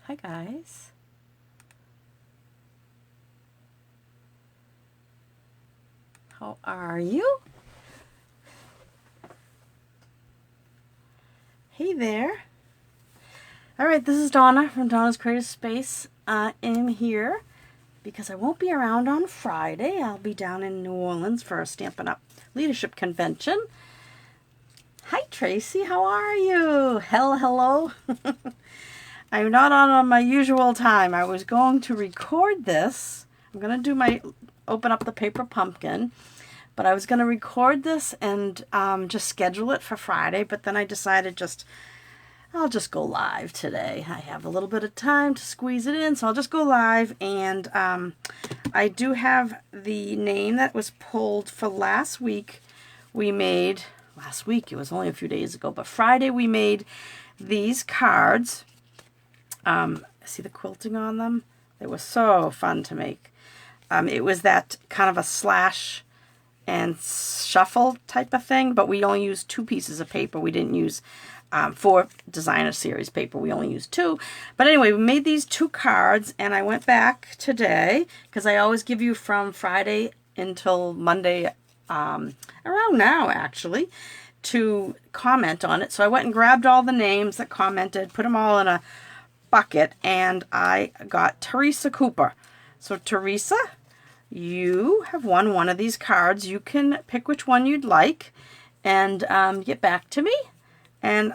Hi guys. How are you? Hey there. Alright, this is Donna from Donna's Creative Space. I am here because I won't be around on Friday. I'll be down in New Orleans for a Stampin' Up! Leadership Convention. Hi Tracy, how are you? Hello. I'm not on my usual time. I was going to record this. I'm going to do my open up the paper pumpkin. But I was going to record this and just schedule it for Friday. But then I decided I'll just go live today. I have a little bit of time to squeeze it in. So I'll just go live. And I do have the name that was pulled for last week. Last week, it was only a few days ago. But Friday we made these cards. See the quilting on them? They were so fun to make. It was that kind of a slash and shuffle type of thing, but we only used 2 pieces of paper. We didn't use 4 designer series paper. We only used 2. But anyway, we made these 2 cards, and I went back today because I always give you from Friday until Monday, around now actually, to comment on it. So I went and grabbed all the names that commented, put them all in a bucket, and I got Teresa Cooper. So Teresa, you have won one of these cards. You can pick which one you'd like and get back to me, and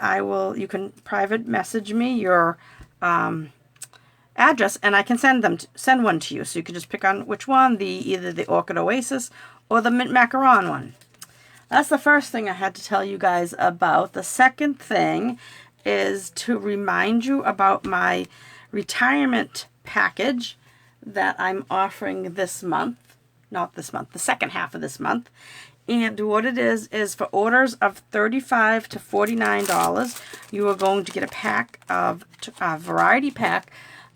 you can private message me your address, and I can send one to you. So you can just pick on which one, either the Orchid Oasis or the Mint Macaron one. That's the first thing I had to tell you guys about. The second thing is to remind you about my retirement package that I'm offering this month. Not this month, the second half of this month. And what it is for orders of $35 to $49, you are going to get a variety pack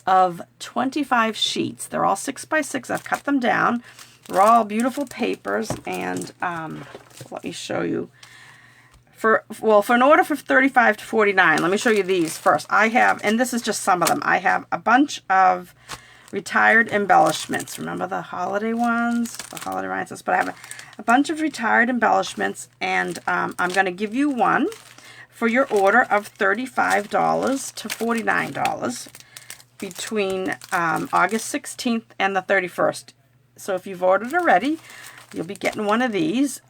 of 25 sheets. They're all 6x6. I've cut them down. They're all beautiful papers, and let me show you. For an order for $35 to $49, let me show you these first. I have, and this is just some of them, I have a bunch of retired embellishments. Remember the holiday ones? The holiday rhinestones. But I have a bunch of retired embellishments, and I'm going to give you one for your order of $35 to $49 between August 16th and the 31st. So if you've ordered already, you'll be getting one of these.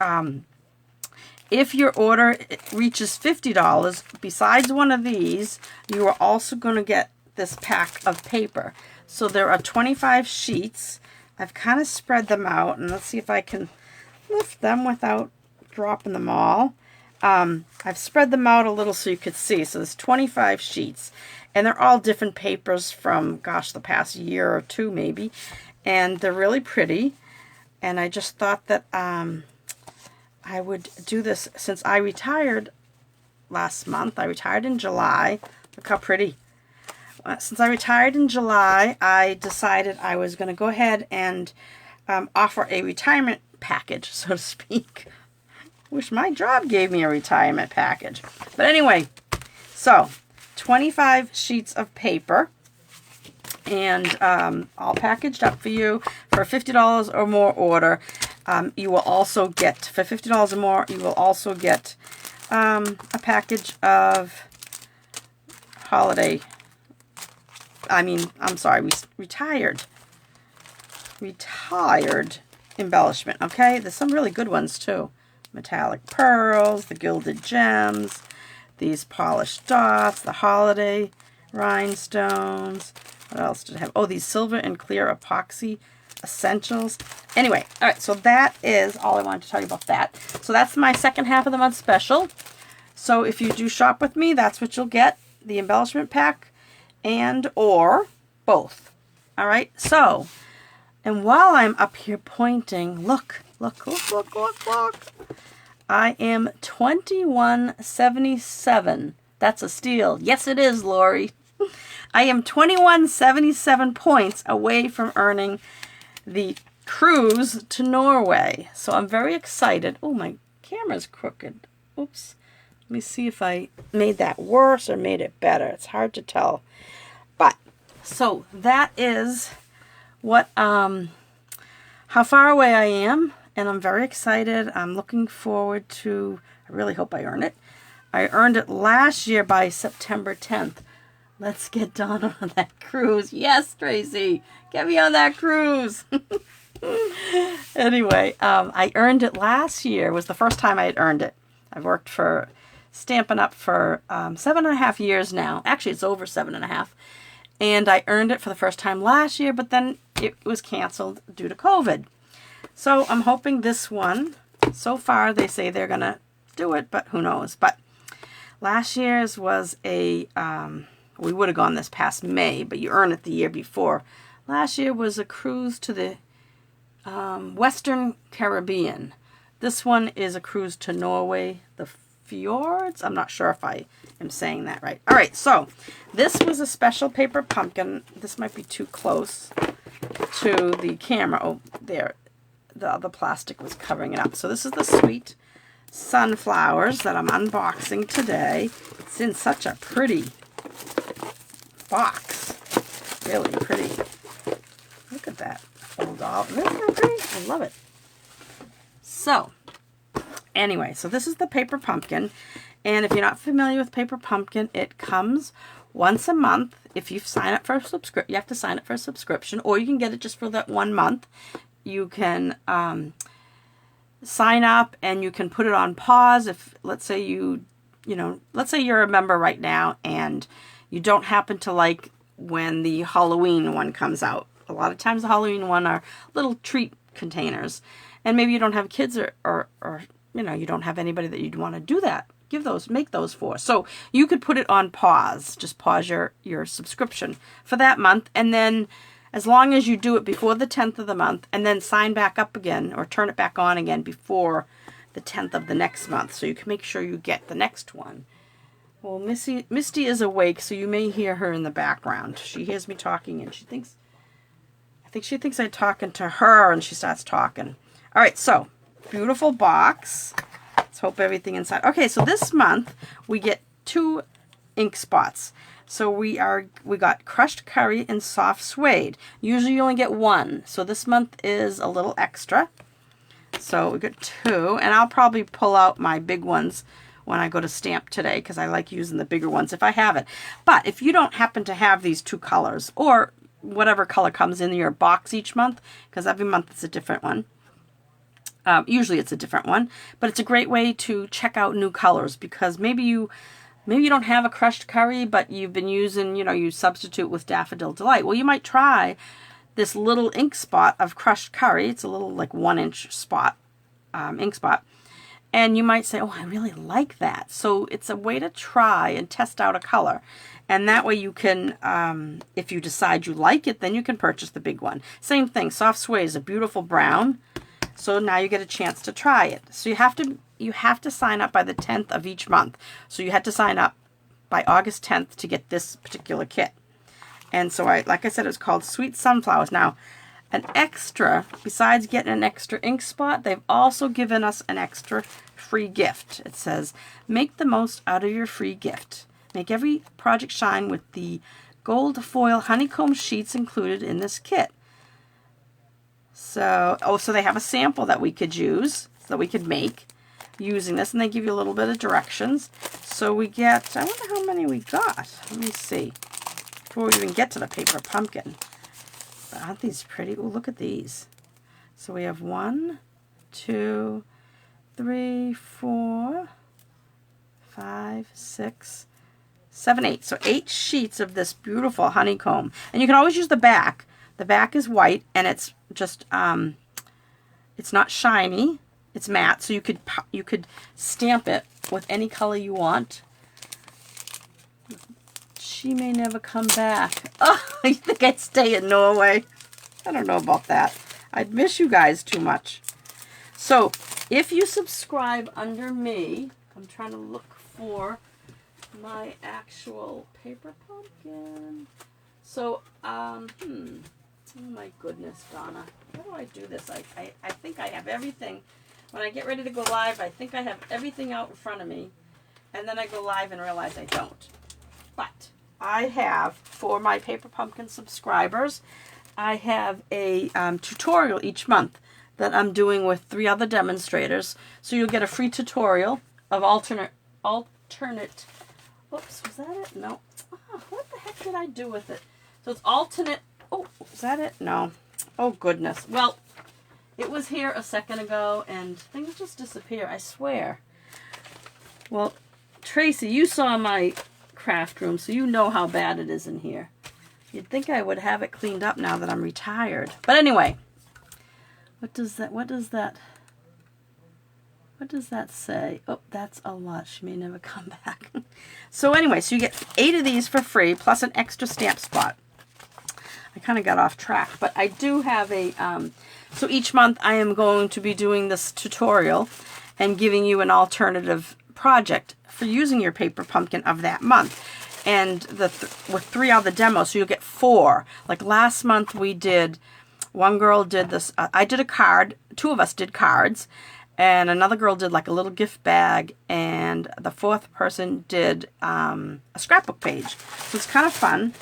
If your order reaches $50, besides one of these, you are also going to get this pack of paper. So there are 25 sheets. I've kind of spread them out, and let's see if I can lift them without dropping them all. I've spread them out a little so you could see. So there's 25 sheets, and they're all different papers from, gosh, the past year or 2 maybe, and they're really pretty. And I just thought that I would do this since I retired last month. I retired in July. Look how pretty. Since I retired in July, I decided I was going to go ahead and offer a retirement package, so to speak. Wish my job gave me a retirement package. But anyway, so 25 sheets of paper, and all packaged up for you for $50 or more order. You will also get, for $50 or more, you will also get a package of retired embellishment, okay? There's some really good ones too. Metallic pearls, the gilded gems, these polished dots, the holiday rhinestones. What else did I have? Oh, these silver and clear epoxy essentials. Anyway, all right, so that is all I wanted to tell you about that. So that's my second half of the month special. So if you do shop with me, that's what you'll get, the embellishment pack and or both. All right, so, and while I'm up here pointing, look. I am 2177. That's a steal. Yes, it is, Lori. I am 2177 points away from earning the cruise to Norway. So I'm very excited. Oh, my camera's crooked. Oops. Let me see if I made that worse or made it better. It's hard to tell. But So that is what, how far away I am, and I'm very excited. I'm looking forward to, I really hope I earn it. I earned it last year by September 10th. Let's get Donna on that cruise. Yes, Tracy, get me on that cruise. Anyway, I earned it last year. It was the first time I had earned it. I've worked for Stampin' Up! For 7.5 years now. Actually, it's over 7.5. And I earned it for the first time last year, but then it was canceled due to COVID. So I'm hoping this one, so far they say they're going to do it, but who knows. But last year's was a, we would have gone this past May, but you earn it the year before. Last year was a cruise to the Western Caribbean. This one is a cruise to Norway, the fjords. I'm not sure if I am saying that right. All right, so this was a special paper pumpkin. This might be too close to the camera. Oh, there. The other plastic was covering it up. So this is the sweet sunflowers that I'm unboxing today. It's in such a pretty box. Really pretty. Look at that. Old doll. Isn't that pretty? I love it. So, anyway, so this is the paper pumpkin. And if you're not familiar with paper pumpkin, it comes once a month. If you sign up for a subscription, you have to sign up for a subscription, or you can get it just for that 1 month. You can sign up and you can put it on pause if, let's say let's say you're a member right now and you don't happen to like when the Halloween one comes out. A lot of times the Halloween one are little treat containers, and maybe you don't have kids or you don't have anybody that you'd want to do that. Make those for. So you could put it on pause. Just pause your subscription for that month, and then as long as you do it before the 10th of the month, and then sign back up again or turn it back on again before the 10th of the next month, so you can make sure you get the next one. Well, Misty is awake, so you may hear her in the background. She hears me talking, and I think she thinks I'm talking to her, and she starts talking. All right, so beautiful box. Let's hope everything inside. Okay, so this month we get 2 ink spots. So we got crushed curry and soft suede. Usually you only get 1. So this month is a little extra. So we got 2. And I'll probably pull out my big ones when I go to stamp today, because I like using the bigger ones if I have it. But if you don't happen to have these 2 colors, or whatever color comes in your box each month, because every month it's a different one. Usually it's a different one. But it's a great way to check out new colors, because maybe you don't have a crushed curry, but you've been using, you substitute with Daffodil Delight. Well, you might try this little ink spot of crushed curry. It's a little like 1-inch spot, ink spot. And you might say, oh, I really like that. So it's a way to try and test out a color. And that way you can, if you decide you like it, then you can purchase the big one. Same thing, soft suede is a beautiful brown. So now you get a chance to try it. So you have to sign up by the 10th of each month. So you had to sign up by August 10th to get this particular kit. And so like I said, it's called Sweet Sunflowers. Now, an extra, besides getting an extra ink spot, they've also given us an extra free gift. It says, make the most out of your free gift. Make every project shine with the gold foil honeycomb sheets included in this kit. So, so they have a sample that we could use, that we could make using this, and they give you a little bit of directions. So we get, I wonder how many we got. Let me see, before we even get to the paper pumpkin. But aren't these pretty? Oh, look at these. So we have 1, 2, 3, 4, 5, 6, 7, 8. So 8 sheets of this beautiful honeycomb. And you can always use the back. The back is white, and it's just, it's not shiny. It's matte, so you could stamp it with any color you want. She may never come back. Oh, I think I'd stay in Norway. I don't know about that. I'd miss you guys too much. So, if you subscribe under me, I'm trying to look for my actual paper pumpkin. So, oh my goodness, Donna. How do I do this? I think I have everything. When I get ready to go live, I think I have everything out in front of me. And then I go live and realize I don't. But I have, for my Paper Pumpkin subscribers, I have a tutorial each month that I'm doing with 3 other demonstrators. So you'll get a free tutorial of alternate, oops, was that it? No. Oh, what the heck did I do with it? So it's alternate, oh, is that it? No. Oh, goodness. Well, it was here a second ago, and things just disappear, I swear. Well, Tracy, you saw my craft room, so you know how bad it is in here. You'd think I would have it cleaned up now that I'm retired. But anyway, what does that say? Oh, that's a lot. She may never come back. So anyway, so you get 8 of these for free, plus an extra stamp spot. I kind of got off track, but I do have a, so each month I am going to be doing this tutorial and giving you an alternative project for using your Paper Pumpkin of that month. And with 3 other demos, so you'll get 4. Like last month we did, one girl did this, I did a card, 2 of us did cards, and another girl did like a little gift bag, and the 4th person did a scrapbook page. So it's kind of fun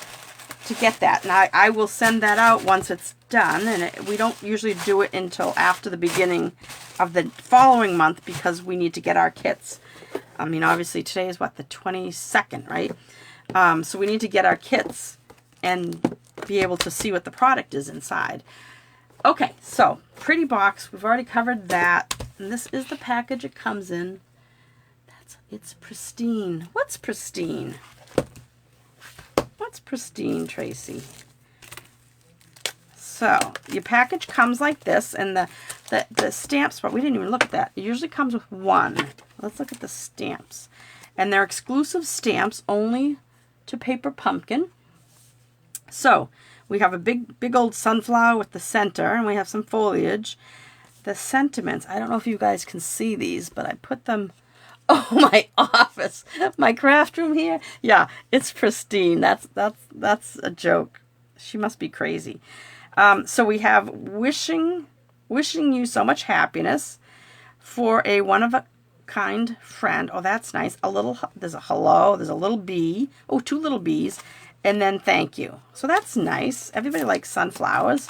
to get that. And I will send that out once it's done, and we don't usually do it until after the beginning of the following month because we need to get our kits. I mean, obviously today is what, the 22nd, right? So we need to get our kits and be able to see what the product is inside. Okay, so pretty box. We've already covered that. And this is the package it comes in. It's pristine. What's pristine? What's pristine, Tracy? So your package comes like this, and the stamps, but we didn't even look at that. It usually comes with 1. Let's look at the stamps. And they're exclusive stamps only to Paper Pumpkin. So we have a big old sunflower with the center, and we have some foliage. The sentiments, I don't know if you guys can see these, but I put them, oh, my office, my craft room here. Yeah, it's pristine. That's a joke. She must be crazy. So we have wishing you so much happiness for a one-of-a-kind friend. Oh, that's nice. There's a hello, there's a little bee. Oh, 2 little bees. And then thank you. So that's nice. Everybody likes sunflowers.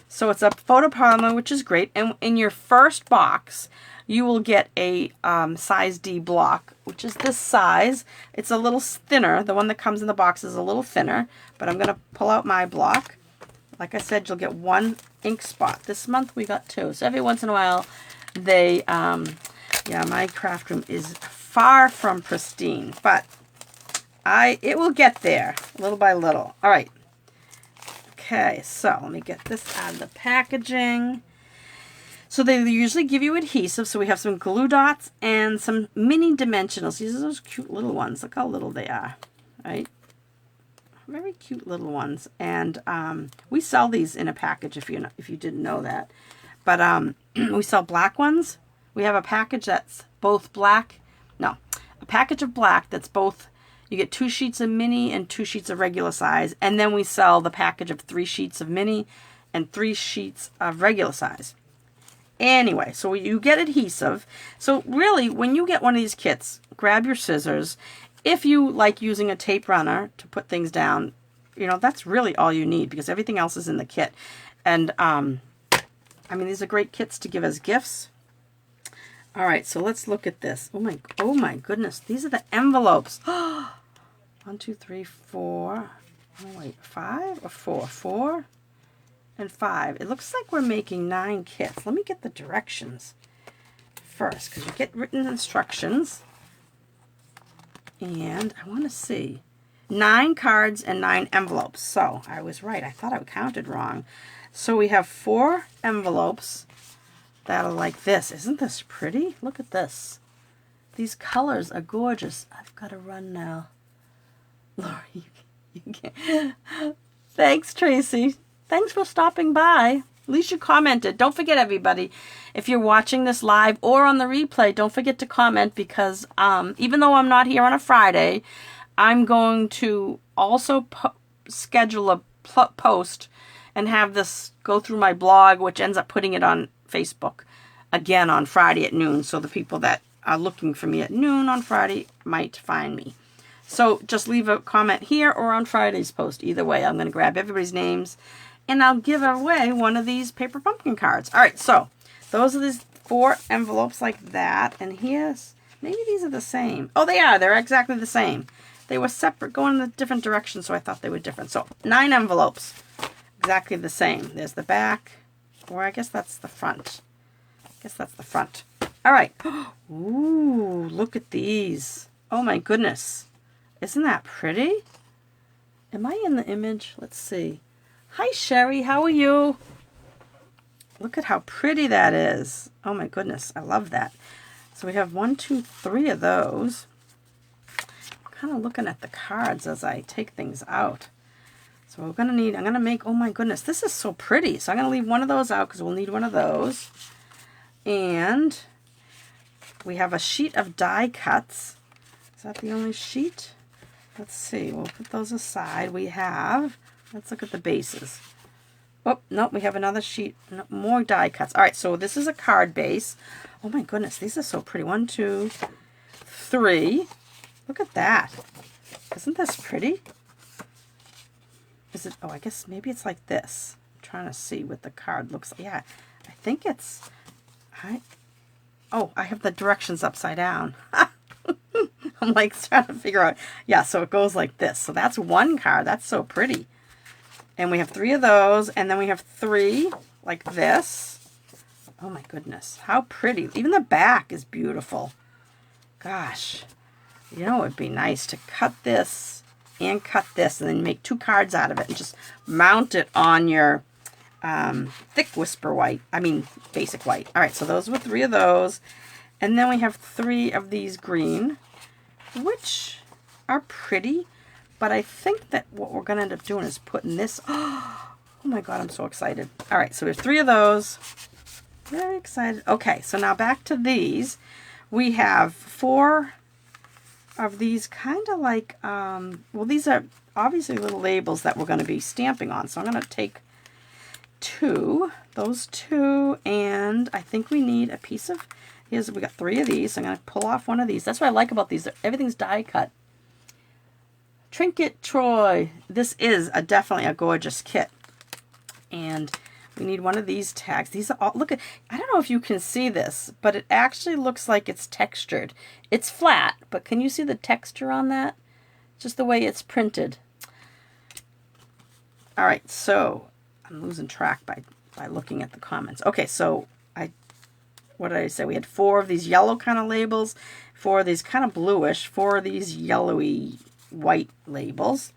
So it's a photopolymer, which is great. And in your first box, you will get a size D block, which is this size. It's a little thinner. The one that comes in the box is a little thinner. But I'm going to pull out my block. Like I said, you'll get 1 ink spot. This month we got 2. So every once in a while, they, yeah, my craft room is far from pristine. But it will get there, little by little. All right. Okay, so let me get this out of the packaging. So they usually give you adhesive. So we have some glue dots and some mini dimensionals. These are those cute little ones. Look how little they are, right? Very cute little ones. And we sell these in a package if you didn't know that. But we sell black ones. We have a package that's both black. No, a package of black that's both. You get 2 sheets of mini and 2 sheets of regular size. And then we sell the package of 3 sheets of mini and 3 sheets of regular size. Anyway, so you get adhesive. So really, when you get one of these kits, grab your scissors. If you like using a tape runner to put things down, you know, that's really all you need because everything else is in the kit. And, I mean, these are great kits to give as gifts. All right, so let's look at this. Oh my goodness. These are the envelopes. 1, 2, 3, 4. Oh, wait, 5 or 4? 4 and 5. It looks like we're making 9 kits. Let me get the directions first because you get written instructions. And I want to see. 9 cards and 9 envelopes. So I was right. I thought I counted wrong. So we have 4 envelopes that are like this. Isn't this pretty? Look at this. These colors are gorgeous. I've got to run now. Lori, you can't. Thanks, Tracy. Thanks for stopping by. At least you commented. Don't forget, everybody, if you're watching this live or on the replay, don't forget to comment because even though I'm not here on a Friday, I'm going to also schedule a post and have this go through my blog, which ends up putting it on Facebook again on Friday at noon. So the people that are looking for me at noon on Friday might find me. So just leave a comment here or on Friday's post. Either way, I'm going to grab everybody's names and I'll give away one of these paper pumpkin cards. All right, so those are these 4 envelopes like that. And here's, maybe these are the same. Oh, they are. They're exactly the same. They were separate, going in a different direction, so I thought they were different. So 9 envelopes, exactly the same. There's the back, or I guess that's the front. I guess that's the front. All right. Ooh, look at these. Oh my goodness. Isn't that pretty? Am I in the image? Let's see. Hi, Sherry. How are you? Look at how pretty that is. Oh my goodness. I love that. So we have 1, 2, 3 of those. I'm kind of looking at the cards as I take things out. So we're going to need, I'm going to make, oh my goodness, this is so pretty. So I'm going to leave one of those out because we'll need one of those. And we have a sheet of die cuts. Is that the only sheet? Let's see. We'll put those aside. We have, let's look at the bases. Oh, no, we have another sheet. No, more die cuts. All right, so this is a card base. Oh my goodness, these are so pretty. 1, 2, 3. Look at that. Isn't this pretty? Is it, oh, I guess maybe it's like this. I'm trying to see what the card looks like. Yeah, I think it's, oh, I have the directions upside down. I'm like trying to figure out. Yeah, so it goes like this. So that's one card. That's so pretty. And we have 3 of those. And then we have 3 like this. Oh my goodness. How pretty. Even the back is beautiful. Gosh. You know, it would be nice to cut this and cut this and then make 2 cards out of it and just mount it on your thick whisper white. I mean, basic white. All right, so those were 3 of those. And then we have 3 of these green, which are pretty. But I think that what we're going to end up doing is putting this. Oh my God, I'm so excited. All right, so we have 3 of those. Very excited. Okay, so now back to these. We have 4 of these kind of like, well, these are obviously little labels that we're going to be stamping on. So I'm going to take 2, those 2, and I think we need a piece of, we got 3 of these. So I'm going to pull off one of these. That's what I like about these. Everything's die cut. Trinket Troy. This is definitely a gorgeous kit. And we need one of these tags. These are all, look at, I don't know if you can see this, but it actually looks like it's textured. It's flat, but can you see the texture on that? Just the way it's printed. All right, so I'm losing track by looking at the comments. Okay, so what did I say? We had 4 of these yellow kind of labels, 4 of these kind of bluish, 4 of these yellowy white labels.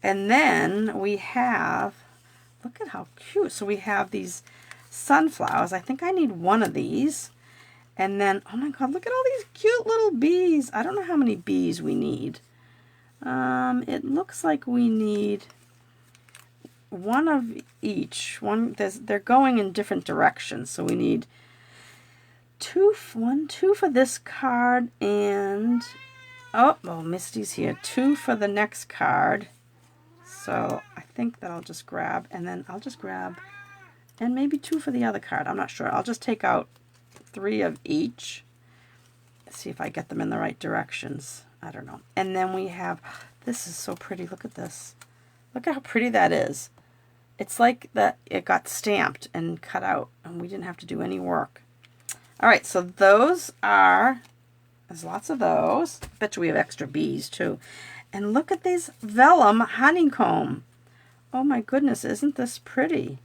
And then we have, look at how cute. So we have these sunflowers. I think I need 1 of these. And then, oh my God, look at all these cute little bees. I don't know how many bees we need. It looks like we need 1 of each. They're going in different directions. So we need 2 for this card and, oh, well, Misty's here. 2 for the next card. So I think that I'll just grab, and then I'll just grab, and maybe 2 for the other card. I'm not sure. I'll just take out 3 of each. Let's see if I get them in the right directions. I don't know. And then we have, this is so pretty. Look at this. Look at how pretty that is. It's like that it got stamped and cut out, and we didn't have to do any work. All right, so those are, there's lots of those. Bet you we have extra bees too. And look at these vellum honeycomb. Oh my goodness, isn't this pretty?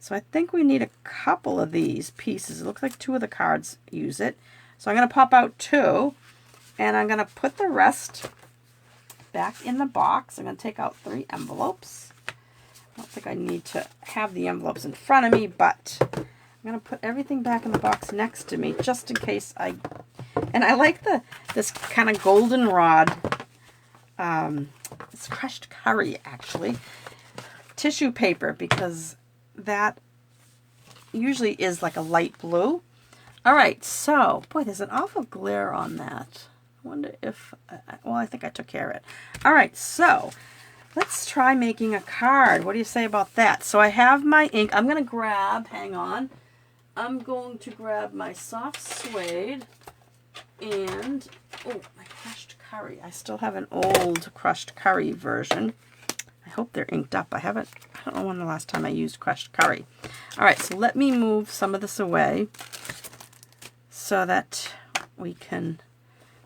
So I think we need a couple of these pieces. It looks like 2 of the cards use it. So I'm going to pop out 2, and I'm going to put the rest back in the box. I'm going to take out 3 envelopes. I don't think I need to have the envelopes in front of me, but I'm going to put everything back in the box next to me just in case and I like this kind of goldenrod, it's crushed curry actually, tissue paper, because that usually is like a light blue. All right, so, boy, there's an awful glare on that. I wonder if, well, I think I took care of it. All right, so let's try making a card. What do you say about that? So I have my ink. I'm going to grab, hang on. I'm going to grab my soft suede and, oh, my crushed curry. I still have an old crushed curry version. I hope they're inked up. I don't know when the last time I used crushed curry. All right, so let me move some of this away so that we can,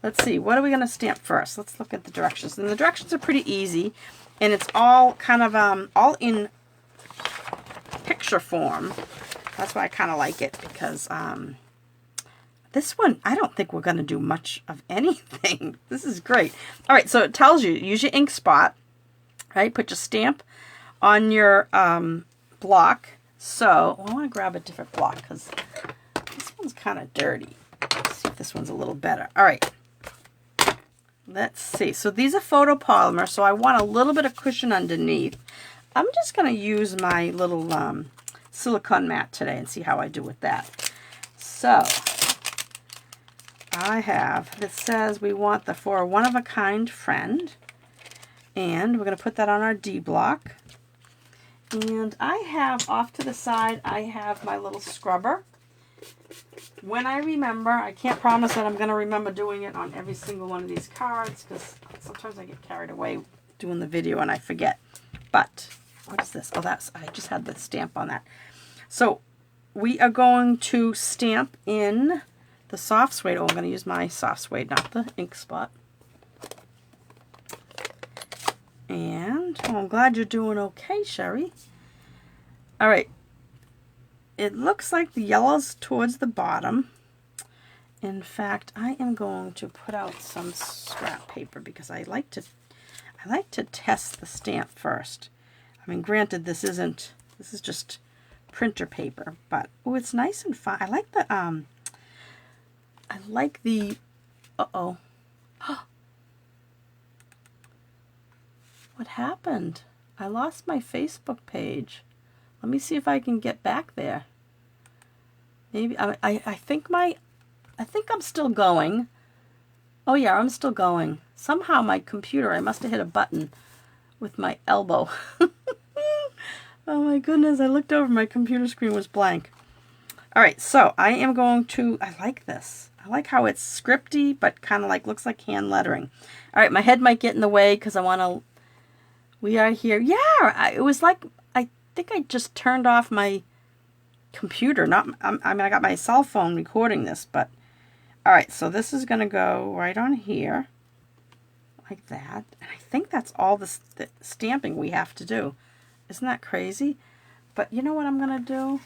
let's see, what are we going to stamp first? Let's look at the directions. And the directions are pretty easy, and it's all kind of all in picture form. That's why I kind of like it, because this one, I don't think we're going to do much of anything. This is great. All right, so it tells you, use your ink spot, right? Put your stamp on your block. So, I want to grab a different block because this one's kind of dirty. Let's see if this one's a little better. All right. Let's see. So these are photopolymer, so I want a little bit of cushion underneath. I'm just going to use my little silicone mat today and see how I do with that. So, I have, it says we want the for a one-of-a-kind friend. And we're going to put that on our D block. And I have, off to the side, I have my little scrubber. When I remember, I can't promise that I'm going to remember doing it on every single one of these cards, because sometimes I get carried away doing the video and I forget. But, what is this? Oh, I just had the stamp on that. So, we are going to stamp in the soft suede. Oh, I'm going to use my soft suede, not the ink spot. And, oh, I'm glad you're doing okay, Sherry. All right. It looks like the yellow's towards the bottom. In fact, I am going to put out some scrap paper because I like to test the stamp first. I mean, granted, this is just printer paper, but oh, it's nice and fine. I like the uh-oh. What happened? I lost my Facebook page. Let me see if I can get back there. Maybe I think I'm still going. Oh yeah, I'm still going. Somehow my computer, I must have hit a button with my elbow. Oh my goodness, I looked over, my computer screen was blank. All right, so I am going to, I like this. I like how it's scripty, but kind of like, looks like hand lettering. All right, my head might get in the way because I want to, we are here. Yeah, it was like, I think I just turned off my computer. I mean, I got my cell phone recording this, but all right, so this is going to go right on here like that. And I think that's all the stamping we have to do. Isn't that crazy? But you know what I'm going to do?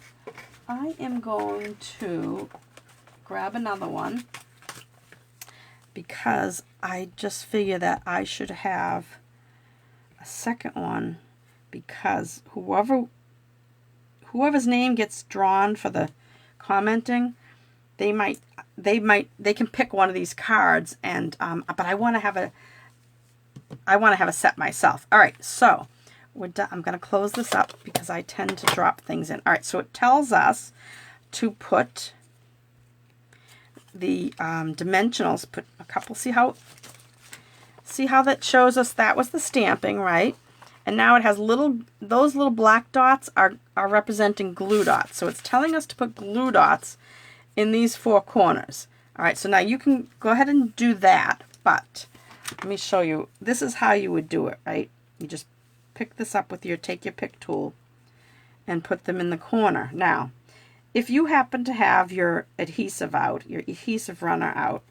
I am going to grab another one because I just figure that I should have a second one, because whoever's name gets drawn for the commenting, they can pick one of these cards, and but I want to have a set myself. All right, so we're done. I'm going to close this up because I tend to drop things in. All right, so it tells us to put the dimensionals. Put a couple. See how that shows us that was the stamping, right? And now it has those little black dots are representing glue dots. So it's telling us to put glue dots in these four corners. All right, so now you can go ahead and do that, but let me show you. This is how you would do it, right? You just pick this up with take your pick tool and put them in the corner. Now, if you happen to have your adhesive out, your adhesive runner out,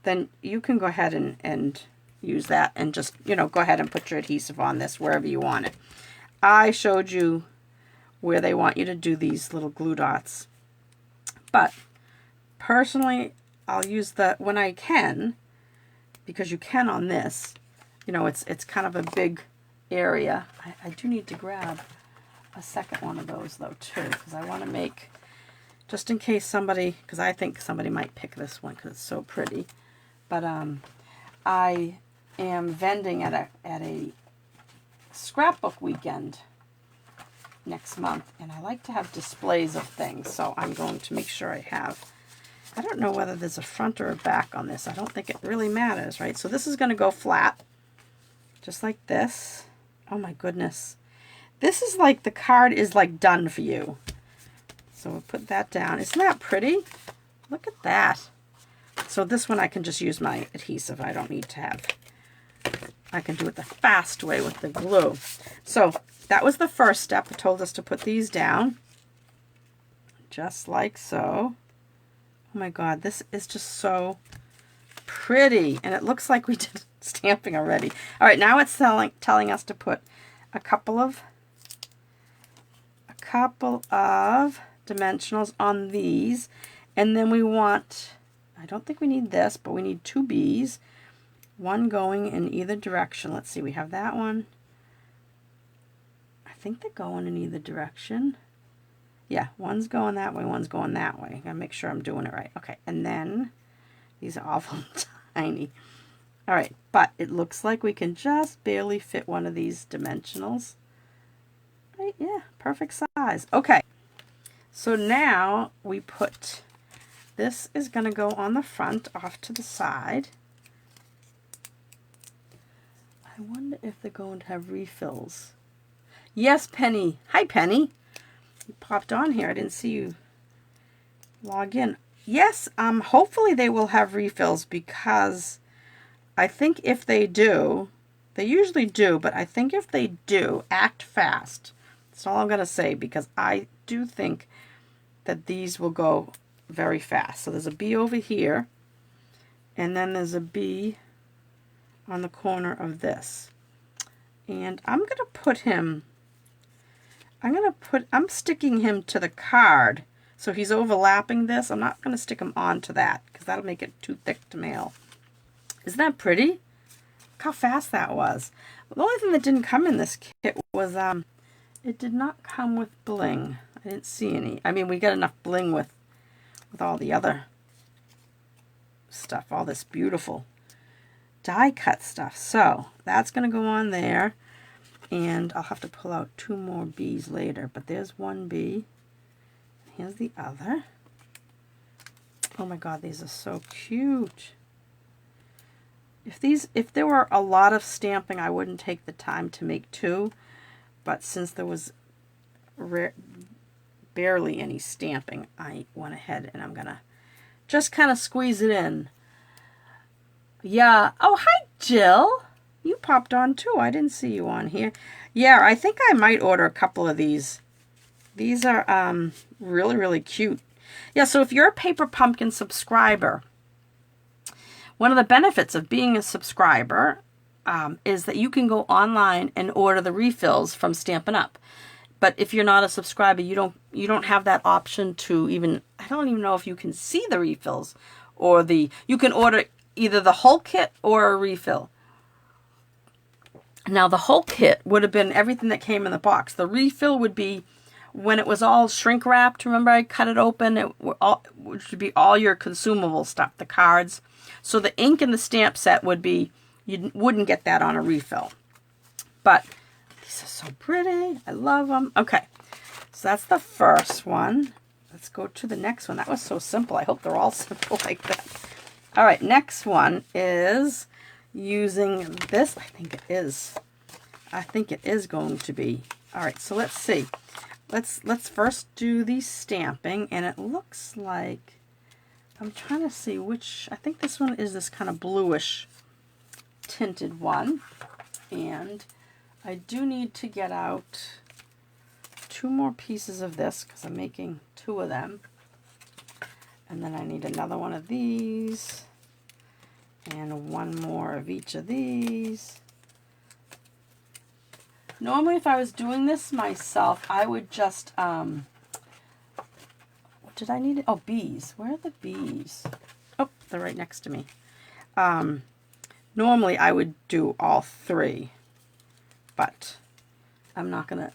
then you can go ahead and use that and just, go ahead and put your adhesive on this wherever you want it. I showed you where they want you to do these little glue dots. But personally, I'll use when I can, because you can on this. It's kind of a big area. I do need to grab a second one of those though too, because I want to make, just in case because I think somebody might pick this one because it's so pretty. But I am vending at a scrapbook weekend next month, and I like to have displays of things, so I'm going to make sure I have, I don't know whether there's a front or a back on this. I don't think it really matters, right? So this is going to go flat, just like this. Oh my goodness. This is like, the card is like done for you. So we'll put that down. Isn't that pretty? Look at that. So this one I can just use my adhesive. I don't need to have, I can do it the fast way with the glue. So that was the first step. It told us to put these down, just like so. Oh my God, this is just so pretty. And it looks like we did stamping already. All right, now it's telling us to put a couple of dimensionals on these. And then we want, I don't think we need this, but we need 2 B's. One going in either direction. Let's see, we have that one. I think they're going in either direction. Yeah, one's going that way, one's going that way. Gotta make sure I'm doing it right. Okay, and then these are awful tiny. All right, but it looks like we can just barely fit one of these dimensionals. Right, yeah, perfect size. Okay, so now we put, this is gonna go on the front off to the side. I wonder if they're going to have refills. Yes, Penny. Hi, Penny. You popped on here. I didn't see you log in. Yes, hopefully they will have refills, because I think if they do, they usually do, but I think if they do, act fast. That's all I'm going to say, because I do think that these will go very fast. So there's a B over here, and then there's a B on the corner of this. And I'm going to put him, I'm sticking him to the card. So he's overlapping this. I'm not going to stick him onto that, because that'll make it too thick to mail. Isn't that pretty? Look how fast that was. The only thing that didn't come in this kit was, it did not come with bling. I didn't see any. I mean, we got enough bling with all the other stuff, all this beautiful die cut stuff. So that's going to go on there, and I'll have to pull out 2 more B's later, but there's 1 B. Here's the other. Oh my God, these are so cute. If there were a lot of stamping, I wouldn't take the time to make 2, but since there was barely any stamping, I went ahead and I'm gonna just kind of squeeze it in. Yeah. Oh, hi, Jill. You popped on too. I didn't see you on here. Yeah, I think I might order a couple of these. These are really, really cute. Yeah, so if you're a Paper Pumpkin subscriber, one of the benefits of being a subscriber is that you can go online and order the refills from Stampin' Up. But if you're not a subscriber, you don't have that option to even, I don't even know if you can see the refills, or you can order either the whole kit or a refill. Now the whole kit would have been everything that came in the box. The refill would be when it was all shrink wrapped. Remember, I cut it open. It would be all your consumable stuff, the cards. So the ink and the stamp set would be, you wouldn't get that on a refill. But these are so pretty. I love them. Okay, so that's the first one. Let's go to the next one. That was so simple. I hope they're all simple like that. All right, next one is using this. I think it is. I think it is going to be. All right, so let's see. Let's first do the stamping, and it looks like, I'm trying to see which, I think this one is this kind of bluish tinted one. And I do need to get out 2 more pieces of this, because I'm making 2 of them. And then I need another one of these, and 1 more of each of these. Normally, if I was doing this myself, I would just, what did I need? Oh, bees. Where are the bees? Oh, they're right next to me. Normally, I would do all 3, but I'm not going to,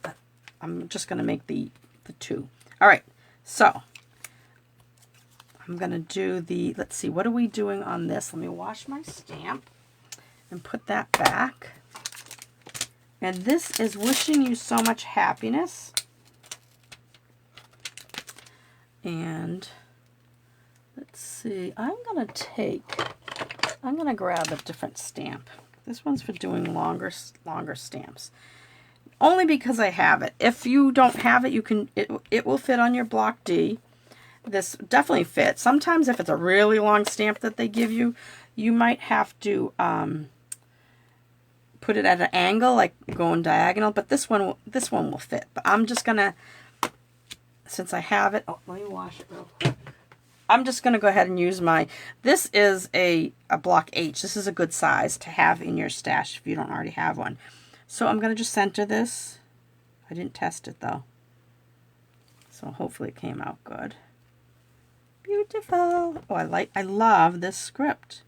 I'm just going to make the 2. All right, so I'm going to do the, let's see, what are we doing on this? Let me wash my stamp and put that back. And this is wishing you so much happiness. And let's see, I'm going to grab a different stamp. This one's for doing longer stamps. Only because I have it. If you don't have it, you can, it will fit on your block D. this definitely fits. Sometimes if it's a really long stamp that they give you, you might have to put it at an angle, like going diagonal, but this one will fit. But I'm just gonna, since I have it, oh, let me wash it real quick. I'm just gonna go ahead and use my, this is a block H. This is a good size to have in your stash if you don't already have one. So I'm gonna just center this. I didn't test it though, so hopefully it came out good. Beautiful. Oh, I love this script.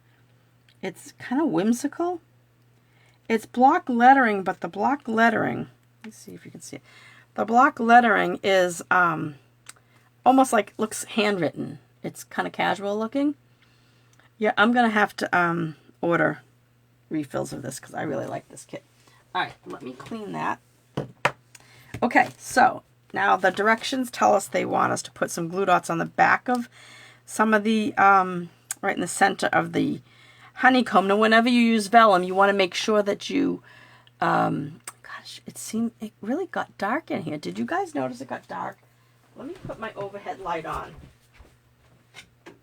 It's kind of whimsical. It's block lettering, but the block lettering, let's see if you can see it. The block lettering is almost like, looks handwritten. It's kind of casual looking. Yeah, I'm going to have to order refills of this because I really like this kit. All right, let me clean that. Okay, so now the directions tell us they want us to put some glue dots on the back of some of the, right in the center of the honeycomb. Now, whenever you use vellum, you want to make sure that you, gosh, it really got dark in here. Did you guys notice it got dark? Let me put my overhead light on.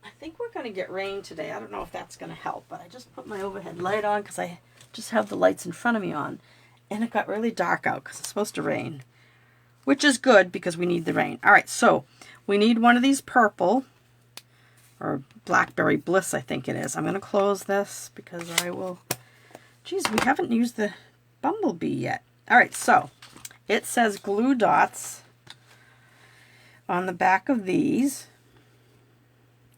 I think we're going to get rain today. I don't know if that's going to help, but I just put my overhead light on because I just have the lights in front of me on. And it got really dark out because it's supposed to rain, which is good because we need the rain. All right, so we need one of these purple, or Blackberry Bliss, I think it is. I'm going to close this because I will... Geez, we haven't used the bumblebee yet. All right, so it says glue dots on the back of these,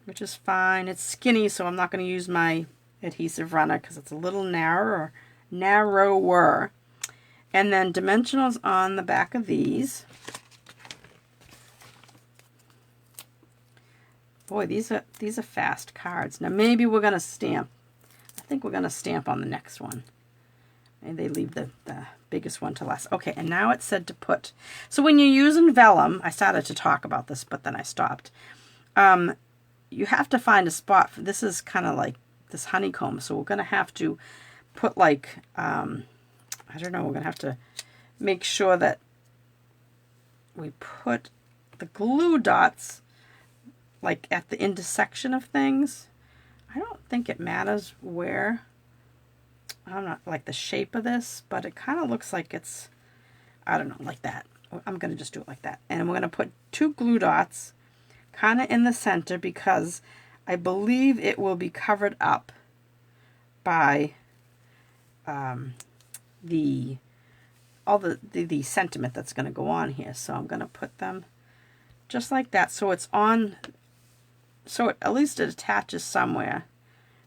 which is fine. It's skinny, so I'm not going to use my adhesive runner because it's a little narrower. And then dimensionals on the back of these. Boy, these are fast cards. Now maybe we're going to stamp. I think we're going to stamp on the next one. And they leave the biggest one to last. Okay, and now it said to put. So when you're using vellum, I started to talk about this, but then I stopped. You have to find a spot for, this is kind of like this honeycomb. So we're going to have to put like, I don't know, we're going to have to make sure that we put the glue dots like at the intersection of things. I don't think it matters where. I'm not like the shape of this, but it kind of looks like it's, I don't know, like that. I'm going to just do it like that. And we're going to put 2 glue dots kind of in the center because I believe it will be covered up by the sentiment that's going to go on here. So I'm going to put them just like that. So it's on, so at least it attaches somewhere,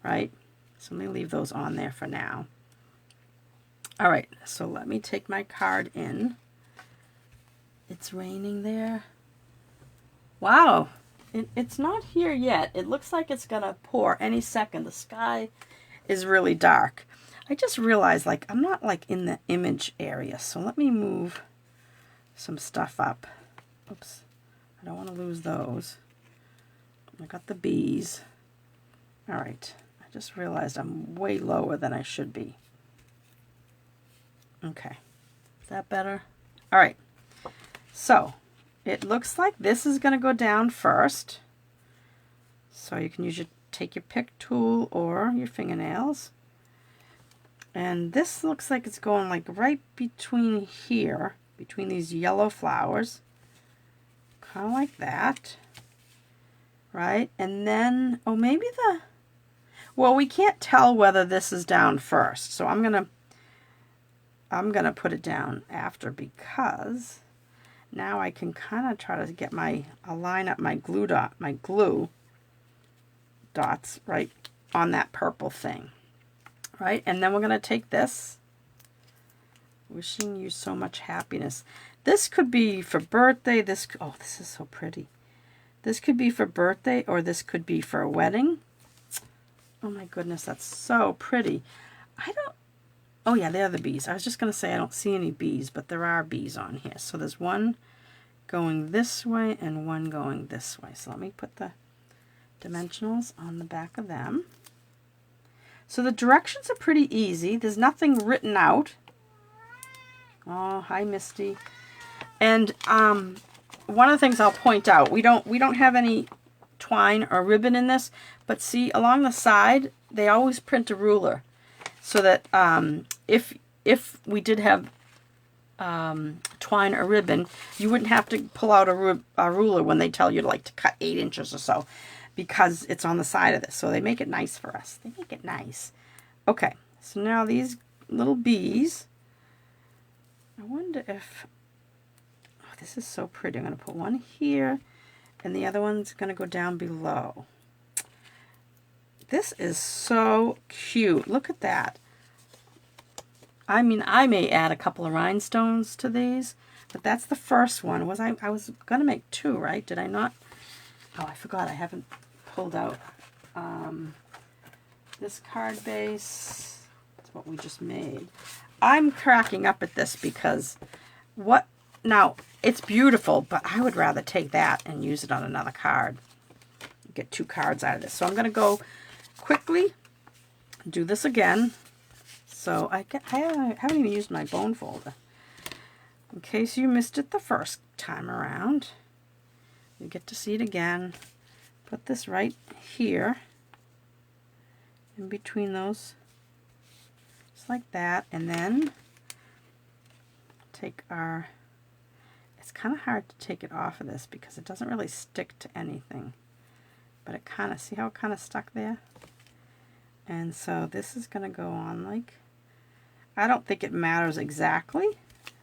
right? So let me leave those on there for now. All right, so let me take my card in. It's raining there. Wow, it's not here yet. It looks like it's gonna pour any second. The sky is really dark. I just realized, like, I'm not like in the image area, so let me move some stuff up. Oops, I don't want to lose those. I got the bees. All right, I just realized I'm way lower than I should be. Okay, is that better? All right, so it looks like this is going to go down first. So you can take your pick tool or your fingernails. And this looks like it's going like right between here, between these yellow flowers. Kind of like that. Right? And then, oh, maybe well, we can't tell whether this is down first. So I'm going to put it down after because now I can kind of try to get align up my glue dots right on that purple thing. Right? And then we're going to take this. Wishing you so much happiness. This could be for birthday. Oh, this is so pretty. This could be for birthday or this could be for a wedding. Oh my goodness, that's so pretty. Oh yeah, they're the bees. I was just going to say I don't see any bees, but there are bees on here. So there's one going this way and one going this way. So let me put the dimensionals on the back of them. So the directions are pretty easy. There's nothing written out. Oh, hi Misty. And one of the things I'll point out, we don't have any twine or ribbon in this, but see along the side, they always print a ruler so that if we did have twine or ribbon, you wouldn't have to pull out a ruler when they tell you to cut 8 inches or so, because it's on the side of this. So they make it nice for us. They make it nice. Okay, so now these little bees, I wonder if, oh, this is so pretty. I'm going to put one here, and the other one's going to go down below. This is so cute. Look at that. I mean, I may add a couple of rhinestones to these, but that's the first one. I was going to make 2, right? Did I not? Oh, I forgot. I haven't pulled out this card base. That's what we just made. I'm cracking up at this because now, it's beautiful, but I would rather take that and use it on another card. Get 2 cards out of this. So I'm going to go quickly do this again. So I haven't even used my bone folder. In case you missed it the first time around, you get to see it again. Put this right here in between those, just like that, and then take our, it's kind of hard to take it off of this because it doesn't really stick to anything, but it kind of, see how it kind of stuck there? And so this is going to go on like, I don't think it matters exactly,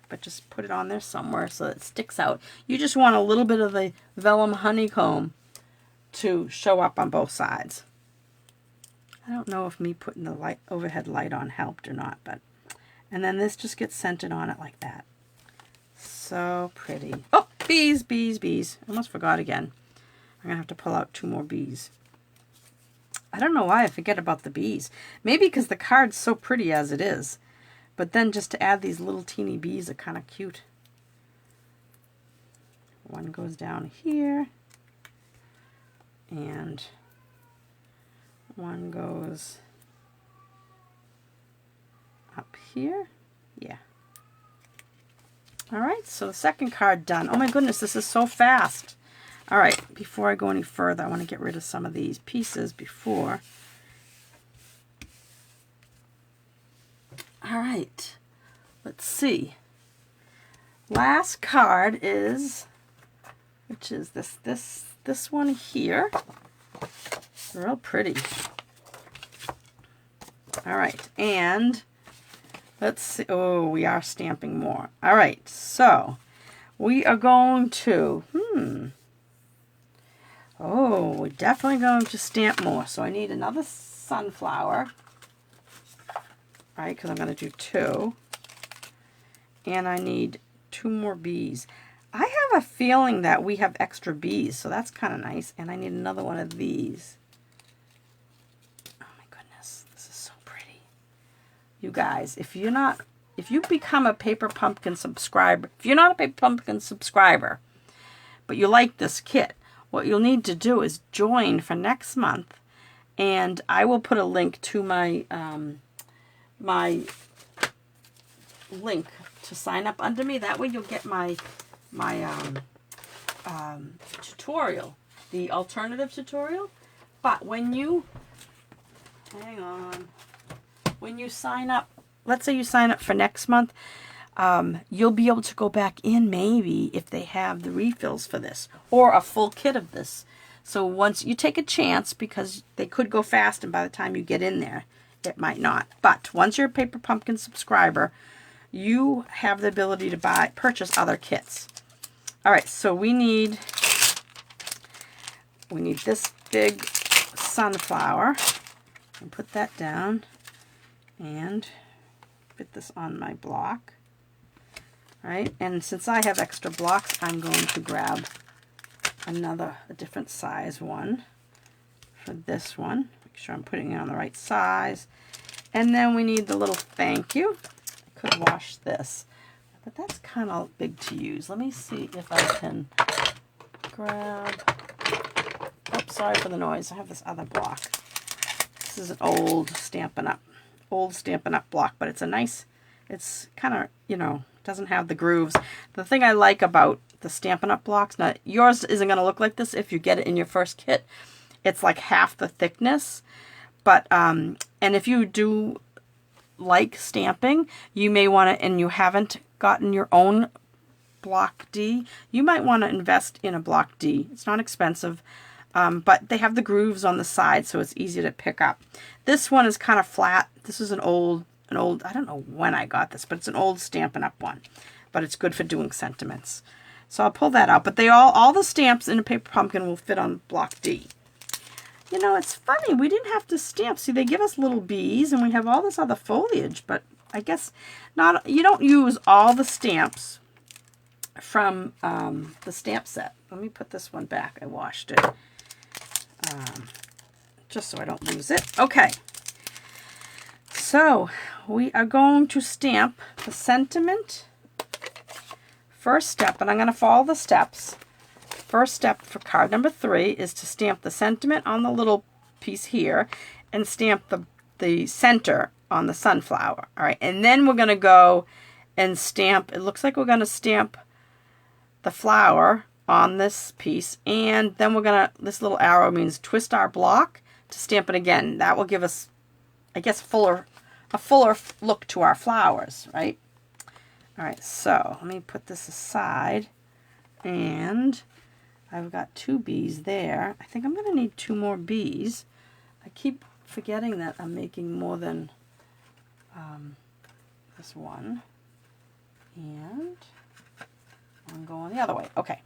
but just put it on there somewhere so it sticks out. You just want a little bit of the vellum honeycomb to show up on both sides. I don't know if me putting the overhead light on helped or not, but, and then this just gets scented on it like that. So pretty. Oh, bees, bees, bees. I almost forgot again. I'm going to have to pull out 2 more bees. I don't know why I forget about the bees. Maybe because the card's so pretty as it is. But then just to add these little teeny bees are kind of cute. One goes down here. And one goes up here. Yeah. Alright, so the second card done. Oh my goodness, this is so fast. Alright, before I go any further, I want to get rid of some of these pieces before. Alright, let's see. Last card is, which is this one here. Real pretty. Alright, and let's see. Oh, we are stamping more. Alright, so we are going to, oh, we're definitely going to stamp more. So I need another sunflower. Right, because I'm going to do 2. And I need 2 more bees. I have a feeling that we have extra bees, so that's kind of nice. And I need another one of these. Oh my goodness, this is so pretty. You guys, if you become a Paper Pumpkin subscriber, if you're not a Paper Pumpkin subscriber, but you like this kit, what you'll need to do is join for next month. And I will put a link to my my link to sign up under me. That way you'll get my tutorial, the alternative tutorial. But when you, hang on, when you sign up, let's say you sign up for next month, you'll be able to go back in maybe if they have the refills for this or a full kit of this. So once you take a chance, because they could go fast and by the time you get in there, it might not. But once you're a Paper Pumpkin subscriber, you have the ability to purchase other kits. All right, so we need this big sunflower. And put that down and put this on my block. All right, and since I have extra blocks, I'm going to grab a different size one for this one. Make sure I'm putting it on the right size. And then we need the little thank you. I could wash this, but that's kind of big to use. Let me see if I can grab, oops, sorry for the noise. I have this other block. This is an old Stampin' Up block, but it's a nice, it's kind of, doesn't have the grooves. The thing I like about the Stampin' Up! Blocks. Now, yours isn't going to look like this if you get it in your first kit. It's like half the thickness. But, and if you do like stamping, you may want to, and you haven't gotten your own block D, you might want to invest in a block D. It's not expensive, but they have the grooves on the side, so it's easy to pick up. This one is kind of flat. This is an old, I don't know when I got this, but it's an old Stampin' Up! One. But it's good for doing sentiments. So I'll pull that out. But they all the stamps in a paper pumpkin will fit on block D. You know, it's funny. We didn't have to stamp. See, they give us little bees, and we have all this other foliage. But I guess not. You don't use all the stamps from the stamp set. Let me put this one back. I washed it. Just so I don't lose it. Okay. So we are going to stamp the sentiment. First step, and I'm going to follow the steps. First step for card number 3 is to stamp the sentiment on the little piece here and stamp the center on the sunflower. All right, and then we're going to go and stamp, it looks like we're going to stamp the flower on this piece, and then we're going to, this little arrow means twist our block to stamp it again. That will give us, I guess, a fuller look to our flowers, right? All right, so let me put this aside, and I've got 2 bees there. I think I'm going to need 2 more bees. I keep forgetting that I'm making more than this one, and I'm going the other way. Okay,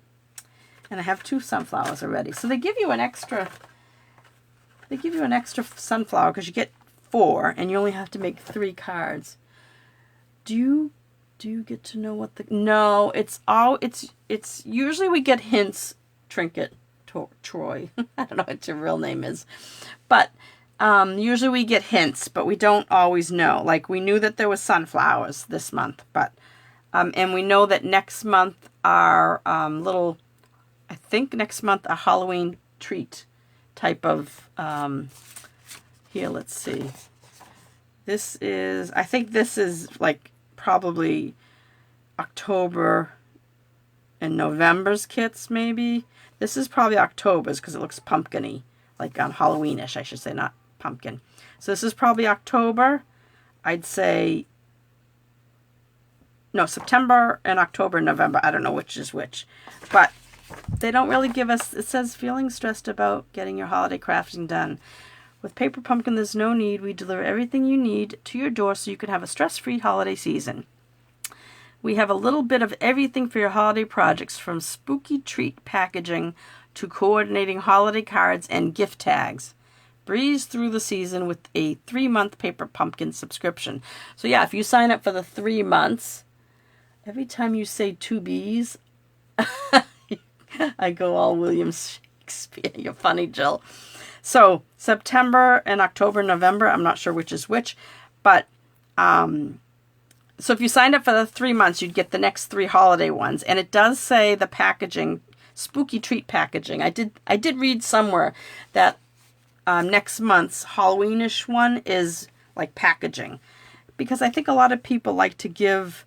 and I have 2 sunflowers already. So they give you an extra. They give you an extra sunflower because you get 4, and you only have to make 3 cards. Do you get to know what the... No, it's usually we get hints, Trinket, Troy. I don't know what your real name is. But usually we get hints, but we don't always know. Like, we knew that there was sunflowers this month, but... and we know that next month our little... I think next month a Halloween treat type of... here, let's see. This is... I think this is, like... probably October and November's kits, maybe. This is probably October's because it looks pumpkin-y, like Halloweenish, I should say, not pumpkin. So this is probably October. I'd say, no, September and October and November. I don't know which is which. But they don't really give us, it says, feeling stressed about getting your holiday crafting done. With Paper Pumpkin, there's no need. We deliver everything you need to your door so you can have a stress-free holiday season. We have a little bit of everything for your holiday projects, from spooky treat packaging to coordinating holiday cards and gift tags. Breeze through the season with a 3-month Paper Pumpkin subscription. So yeah, if you sign up for the 3 months, every time you say 2 bees, I go all William Shakespeare. You're funny, Jill. So September and October, November, I'm not sure which is which, but so if you signed up for the 3 months, you'd get the next 3 holiday ones. And it does say the packaging, spooky treat packaging. I did read somewhere that next month's Halloweenish one is like packaging, because I think a lot of people like to give,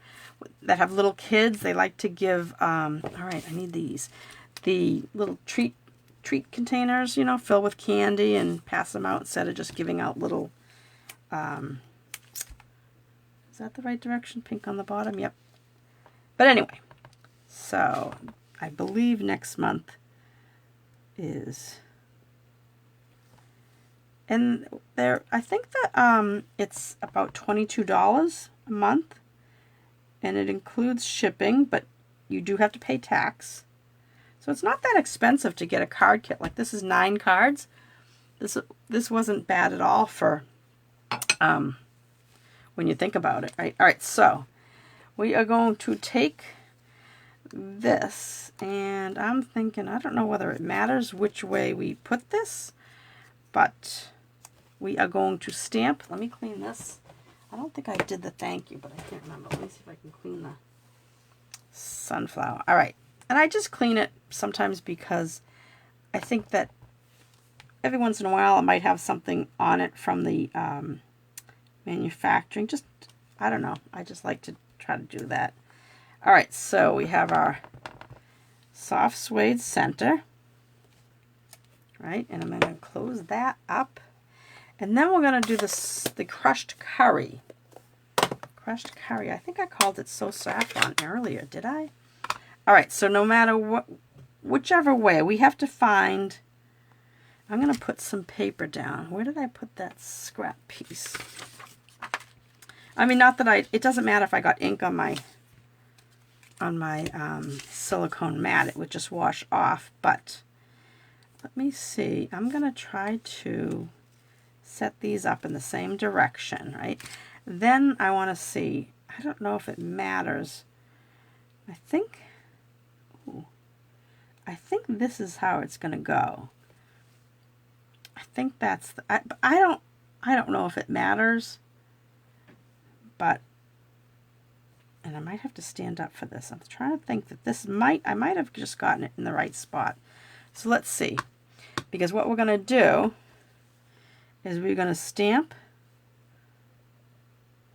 that have little kids, they like to give, all right, I need these, the little treat containers, you know, fill with candy and pass them out instead of just giving out little, is that the right direction? Pink on the bottom? Yep. But anyway, so I believe next month is, and there, I think that it's about $22 a month, and it includes shipping, but you do have to pay tax. So it's not that expensive to get a card kit. Like, this is 9 cards. This wasn't bad at all for when you think about it, right? All right, so we are going to take this, and I'm thinking, I don't know whether it matters which way we put this, but we are going to stamp. Let me clean this. I don't think I did the thank you, but I can't remember. Let me see if I can clean the sunflower. All right. And I just clean it sometimes because I think that every once in a while I might have something on it from the manufacturing. Just, I don't know. I just like to try to do that. All right, so we have our soft suede center, right? And I'm going to close that up. And then we're going to do the crushed curry. Crushed curry. I think I called it So Saffron earlier, did I? All right, so no matter what, whichever way, we have to find, I'm going to put some paper down. Where did I put that scrap piece? I mean, not that it doesn't matter if I got ink on my silicone mat. It would just wash off, but let me see. I'm going to try to set these up in the same direction, right? Then I want to see, I don't know if it matters. I think this is how it's going to go. I think that's I don't know if it matters, but, and I might have to stand up for this. I'm trying to think that I might have just gotten it in the right spot. So let's see, because what we're going to do is we're going to stamp.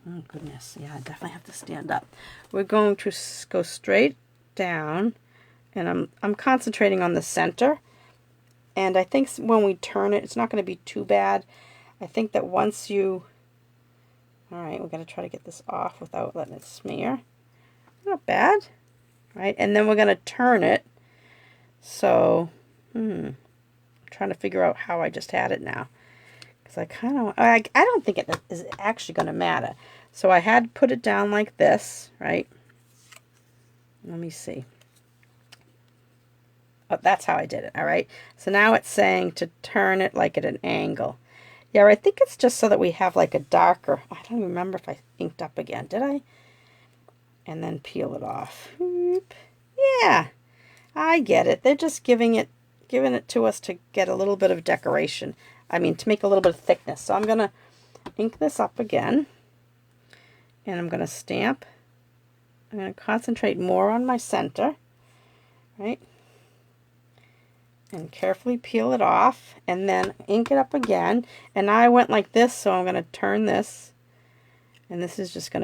Oh goodness, yeah, I definitely have to stand up. We're going to go straight down, and I'm concentrating on the center. And I think when we turn it, it's not going to be too bad. I think that once you, all right, we're going to try to get this off without letting it smear. Not bad, right? And then we're going to turn it. So, I'm trying to figure out how I just had it now. Because I don't think it is actually going to matter. So I had put it down like this, right? Let me see. Oh, that's how I did it, all right? So now it's saying to turn it like at an angle. Yeah, I think it's just so that we have like a darker, I don't even remember if I inked up again, did I? And then peel it off. Yeah, I get it. They're just giving it to us to get a little bit of decoration. I mean, to make a little bit of thickness. So I'm going to ink this up again. And I'm going to stamp. I'm going to concentrate more on my center, right? And carefully peel it off, and then ink it up again. And now I went like this, so I'm going to turn this, and this is just going to